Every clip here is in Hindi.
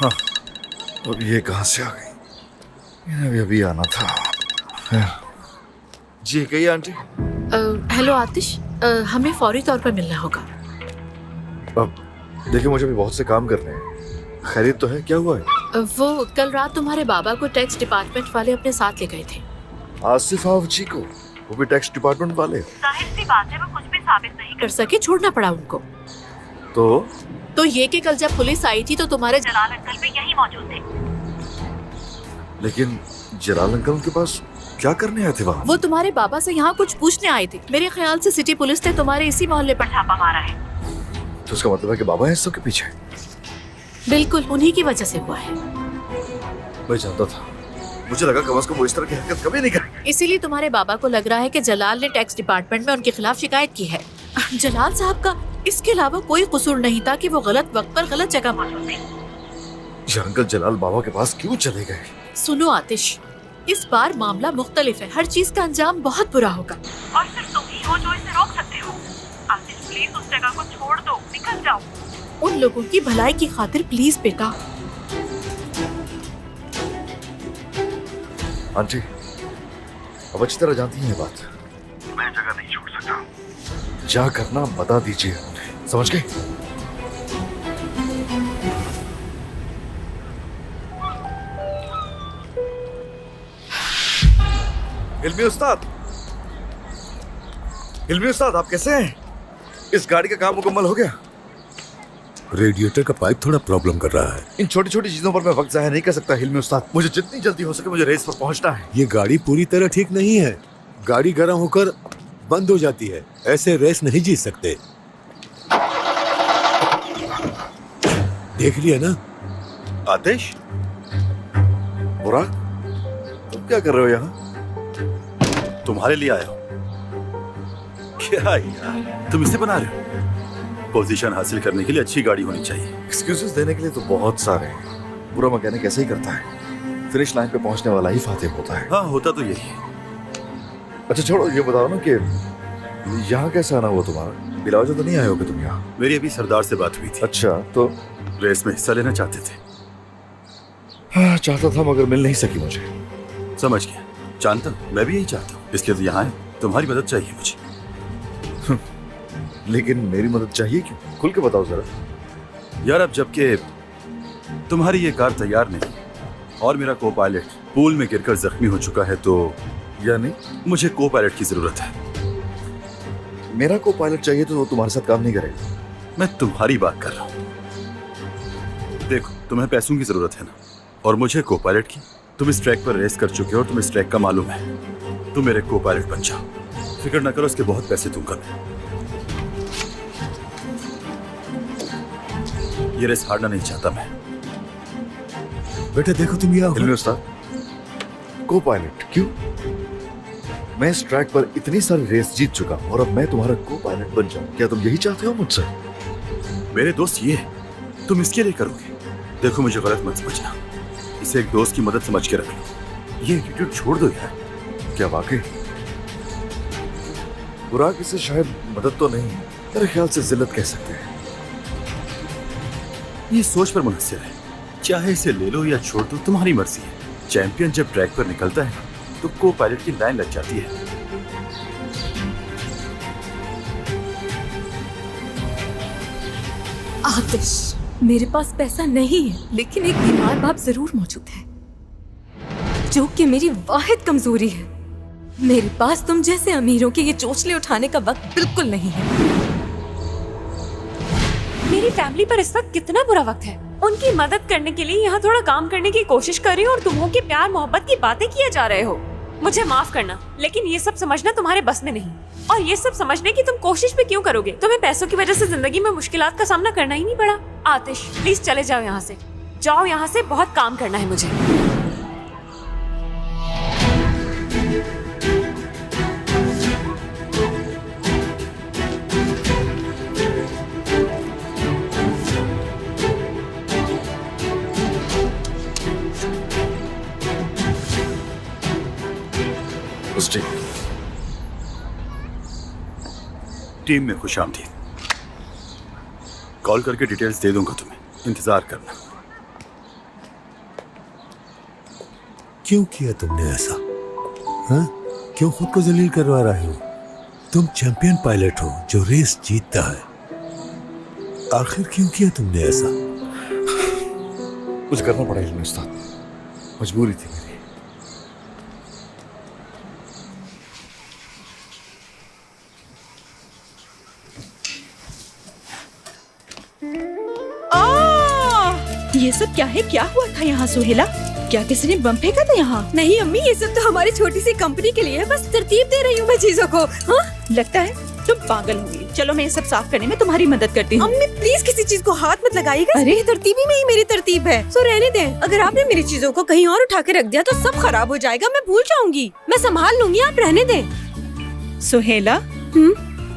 हाँ, अब ये कहाँ से आ गई? इन्हें भी अभी आना था। जी कहिए आंटी। हेलो आतिश, हमें फौरी तौर पर मिलना होगा। अब देखिए मुझे भी बहुत से काम करने हैं। खैरियत तो है? क्या हुआ है? वो कल रात तुम्हारे बाबा को टैक्स डिपार्टमेंट वाले अपने साथ ले गए थे। आसिफ आवची को? वो भी टैक्स डिपार्टमेंट वाले? जाहिर सी बात है वो कुछ भी साबित नहीं कर सके, छोड़ना पड़ा उनको। तो ये कि कल जब पुलिस आई थी तो तुम्हारे जलाल अंकल भी यहीं मौजूद थे। लेकिन जलाल अंकल उनके पास क्या करने आए थे वहाँ? वो तुम्हारे बाबा से यहाँ कुछ पूछने आए थे। मेरे ख्याल से सिटी पुलिस ने तुम्हारे इसी मोहल्ले पर छापा मारा है। तो उसका मतलब है कि बाबा है इस सब के पीछे? बिल्कुल उन्हीं की वजह से हुआ है। मैं जानता था, मुझे लगा कम से कम वो इस तरह की हरकत कभी नहीं करेंगे। इसीलिए तुम्हारे बाबा को लग रहा है कि जलाल ने टैक्स डिपार्टमेंट में उनके खिलाफ शिकायत की है। जलाल साहब का इसके अलावा कोई कसूर नहीं था कि वो गलत वक्त पर गलत जगह मौजूद थे। ये अंकल जलाल बाबा के पास क्यों चले गए? सुनो आतिश, इस बार मामला मुख्तलिफ है। हर चीज का अंजाम बहुत बुरा होगा और सिर्फ तुम ही हो जो इसे रोक सकते हो। आतिश प्लीज उस जगह को छोड़ दो, निकल जाओ। उन लोगों की भलाई की खातिर प्लीज बेटा। आंटी अब अच्छी तरह जानती हैं ये बात। मैं जगह नहीं छोड़ सकता। क्या करना बता दीजिए, समझ गए? इल्मी उस्ताद, इल्मी उस्ताद आप कैसे हैं? इस गाड़ी का काम मुकम्मल हो गया? रेडिएटर का पाइप थोड़ा प्रॉब्लम कर रहा है। इन छोटी छोटी चीजों पर मैं वक्त जाया नहीं कर सकता इल्मी उस्ताद। मुझे जितनी जल्दी हो सके मुझे रेस पर पहुंचना है। ये गाड़ी पूरी तरह ठीक नहीं है। गाड़ी गर्म होकर बंद हो जाती है। ऐसे रेस नहीं जीत सकते। देख लिया ना? आतिश, बुराक, तुम क्या कर रहे हो यहाँ? तुम्हारे लिए आया हूं। क्या यार, तुम इसे बना रहे हो? पोजीशन हासिल करने के लिए अच्छी गाड़ी होनी चाहिए। एक्सक्यूजेस देने के लिए तो बहुत सारे हैं। पूरा मैकेनिक ऐसे ही करता है। फिनिश लाइन पे पहुंचने वाला ही फातिह होता है। हाँ, होता तो यही है। अच्छा छोड़ो, ये बताओ ना कि यहाँ कैसे आना हुआ तुम्हारा? बिला वजह तो नहीं आए होगे तुम यहाँ? मेरी अभी सरदार से बात हुई थी। अच्छा, तो रेस में हिस्सा लेना चाहते थे। हाँ, चाहता था मगर मिल नहीं सकी मुझे। समझ गया, जानता हूँ, मैं भी यही चाहता हूँ। इसलिए तो यहाँ है। तुम्हारी मदद चाहिए मुझे। लेकिन मेरी मदद चाहिए क्यों? खुल के बताओ जरा। यार अब जबकि तुम्हारी ये कार तैयार नहीं और मेरा को पायलट पूल में गिरकर जख्मी हो चुका है, तो यानी मुझे को पायलट की जरूरत है। मेरा को पायलट चाहिए तो वो तुम्हारे साथ काम नहीं करेगा। मैं तुम्हारी बात कर रहा हूँ। देखो, तुम्हें पैसों की जरूरत है ना, और मुझे को पायलट की। तुम इस ट्रैक पर रेस कर चुके हो और तुम्हें इस ट्रैक का मालूम है। तुम मेरे को पायलट बन जाओ। फिक्र न करो, इसके बहुत पैसे दूंगा मैं। ये रेस हारना नहीं चाहता मैं। बेटा देखो तुम यहाँ हो। इल्मी उस्ताद, को पायलट क्यों? मैं इस ट्रैक पर इतनी सारी रेस जीत चुका हूं और अब मैं तुम्हारा को पायलट बन जाऊं। क्या तुम यही चाहते हो मुझसे? मेरे दोस्त ये है, तुम इसके लिए करोगे। देखो मुझे गलत मत समझना, इसे एक दोस्त की मदद समझ के रख लो। ये एटीट्यूड छोड़ दो यार। क्या वाकई? बुराक इसे शायद मदद तो नहीं, मेरे ख्याल से जिल्लत कह सकते हैं। ये सोच पर मुनहसर है। चाहे इसे ले लो या छोड़ दो, तुम्हारी मर्जी है। चैंपियन जब ट्रैक पर निकलता है तो को पायलट की लाइन लग जाती है। आतिश, मेरे पास पैसा नहीं है, लेकिन एक बीमार बाप जरूर मौजूद है, जो कि मेरी वाहिद कमजोरी है। मेरे पास तुम जैसे अमीरों के ये चोचले उठाने का वक्त बिल्कुल नहीं है। मेरी फैमिली पर इस वक्त कितना बुरा वक्त है। उनकी मदद करने के लिए यहाँ थोड़ा काम करने की कोशिश कर रही हो और तुम के प्यार मोहब्बत की बातें किए जा रहे हो। मुझे माफ करना, लेकिन ये सब समझना तुम्हारे बस में नहीं। और ये सब समझने की तुम कोशिश भी क्यों करोगे? तुम्हें पैसों की वजह से जिंदगी में मुश्किलात का सामना करना ही नहीं पड़ा। आतिश प्लीज चले जाओ यहाँ से। जाओ यहाँ से, बहुत काम करना है मुझे। टीम में खुशामदीद। कॉल करके डिटेल्स दे दूंगा तुम्हें, इंतजार करना। क्यों किया तुमने ऐसा? हाँ? क्यों खुद को जलील करवा रहे हो? तुम चैंपियन पायलट हो जो रेस जीतता है। आखिर क्यों किया तुमने ऐसा? कुछ करना पड़ा इल्मी उस्ताद, मजबूरी थी मेरी। ये सब क्या है? क्या हुआ था यहाँ सुहेला? क्या किसी ने बम फेंका था यहाँ? नहीं अम्मी, ये सब तो हमारी छोटी सी कंपनी के लिए है, बस तरतीब दे रही हूँ मैं चीजों को। हाँ? लगता है तुम पागल होगी। चलो मैं ये सब साफ करने में तुम्हारी मदद करती हूँ। अम्मी प्लीज किसी चीज को हाथ मत लगाइएगा। अरे! मेरी तरतीबी में ही मेरी तरतीब है, सो रहने दें। अगर आपने मेरी चीजों को कहीं और उठा के रख दिया तो सब खराब हो जाएगा, मैं भूल जाऊंगी। मैं संभाल लूंगी, आप रहने दें। सुहेला,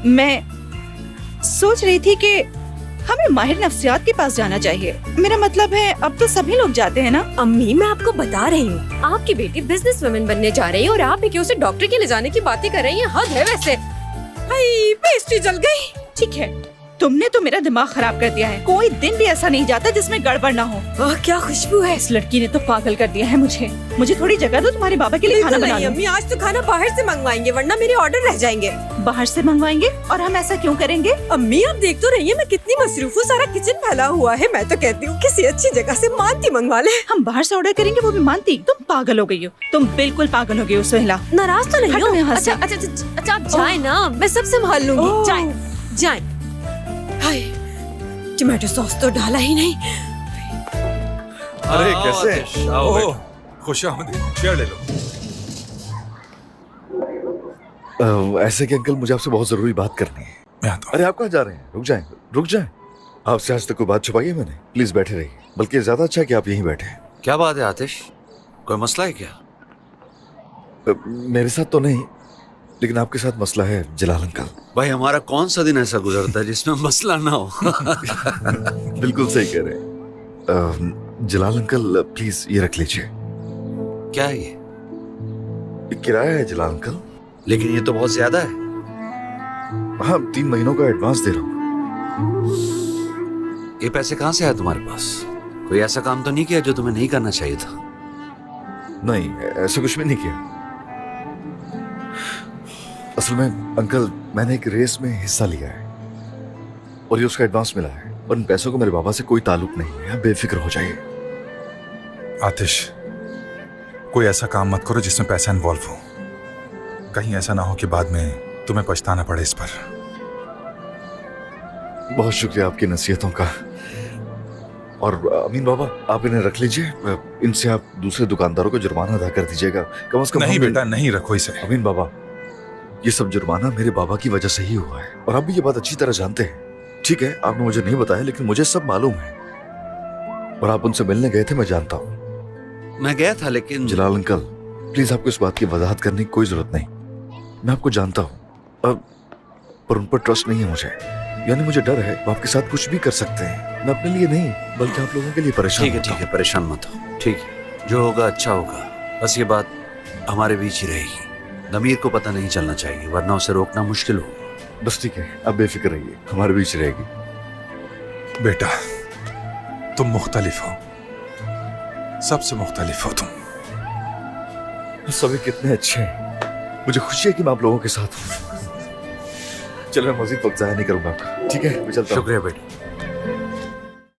मैं सोच रही थी कि हमें माहिर नफ्सियात के पास जाना चाहिए। मेरा मतलब है अब तो सभी लोग जाते हैं ना। अम्मी मैं आपको बता रही हूँ, आपकी बेटी बिजनेस वुमन बनने जा रही है और आप भी उसे डॉक्टर के ले जाने की बातें कर रही हैं। हद है वैसे। हाय, पेस्ट्री जल गई। ठीक है, तुमने तो मेरा दिमाग खराब कर दिया है। कोई दिन भी ऐसा नहीं जाता जिसमें गड़बड़ ना हो। ओह क्या खुशबू है। इस लड़की ने तो पागल कर दिया है मुझे थोड़ी जगह दो तुम्हारे बाबा के लिए खाना बिल्कुल बना नहीं लूं। अम्मी, आज तो खाना बाहर से मंगवाएंगे वरना मेरे ऑर्डर रह जाएंगे। बाहर से मंगवाएंगे? और हम ऐसा क्यों करेंगे? अम्मी आप देख तो रही है मैं कितनी मसरूफ हूँ, सारा किचन फैला हुआ है। मैं तो कहती हूँ किसी अच्छी जगह से मानती मंगवा ले। हम बाहर से ऑर्डर करेंगे वो भी मानती? तुम पागल हो गई हो, तुम बिल्कुल पागल हो गई हो सुहेला। नाराज तो नहीं हटो हो? यहाँ से। अच्छा आप जाए ना, मैं सब संभाल लूंगी। ओह। जाए। हाय, टमाटो सॉस तो डाला ही नहीं। अरे कैसे? ओह, खुश आमदीद, चेयर ले लो। ऐसे कि अंकल मुझे आपसे बहुत जरूरी बात करनी है। मैं आता हूँ। अरे आप कहाँ जा रहे हैं? रुक जाएं। आपसे आज तक कोई बात छुपाई है मैंने? प्लीज बैठे रहिए, बल्कि ज्यादा अच्छा है कि आप यहीं बैठे। क्या बात है आतिश, कोई मसला है क्या? मेरे साथ तो नहीं, लेकिन आपके साथ मसला है जलाल अंकल। भाई हमारा कौन सा दिन ऐसा गुजरता है जिसमें मसला ना हो। बिल्कुल सही कह रहे हैं। जलाल अंकल प्लीज ये रख लीजिए। क्या है ये? किराया है जलाल अंकल। लेकिन ये तो बहुत ज्यादा है। हाँ 3 महीनों का एडवांस दे रहा हूँ। ये पैसे कहाँ से आए तुम्हारे पास? कोई ऐसा काम तो नहीं किया जो तुम्हें नहीं करना चाहिए था? नहीं ऐसा कुछ भी नहीं किया। असल में अंकल मैंने एक रेस में हिस्सा लिया है और ये उसका एडवांस मिला है और इन पैसों को मेरे बाबा से कोई ताल्लुक नहीं है। आप बेफिक्र हो जाइए। आतिश, कोई ऐसा काम मत करो जिसमें पैसा इन्वॉल्व हो। कहीं ऐसा ना हो कि बाद में तुम्हें पछताना पड़े इस पर। बहुत शुक्रिया आपकी नसीहतों का। और अमीन बाबा आप इन्हें रख लीजिए, इनसे आप दूसरे दुकानदारों को जुर्माना अदा कर दीजिएगा। कम से कम नहीं बेटा, नहीं रखो इसे। अमीन बाबा ये सब जुर्माना मेरे बाबा की वजह से ही हुआ है और आप भी ये बात अच्छी तरह जानते हैं। ठीक है आपने मुझे नहीं बताया, लेकिन मुझे सब मालूम है और आप उनसे मिलने गए थे, मैं जानता हूँ। मैं गया था लेकिन जलाल अंकल प्लीज आपको इस बात की वजाहत करने की कोई जरूरत नहीं। मैं आपको जानता हूँ अब, पर उन पर ट्रस्ट नहीं है मुझे। यानी मुझे डर है वो आपके साथ कुछ भी कर सकते हैं। मैं अपने लिए नहीं बल्कि आप लोगों के लिए परेशान ठीक है होता ठीक है, परेशान मत हो। ठीक है, जो होगा अच्छा होगा। बस ये बात हमारे बीच ही रहेगी। नमीर को पता नहीं चलना चाहिए वरना उसे रोकना मुश्किल होगा। हूं। बस ठीक है आप बेफिक्र रहिए, हमारे बीच रहेगी। बेटा तुम मुख्तलिफ हो, सबसे मुख्तलिफ हो तुम। सभी कितने अच्छे हैं। मुझे खुशी है कि मैं आप लोगों के साथ हूँ। चलो मैं मजीद वक्त जाया नहीं करूंगा आपका। ठीक है मैं चलता हूँ। शुक्रिया बेटा।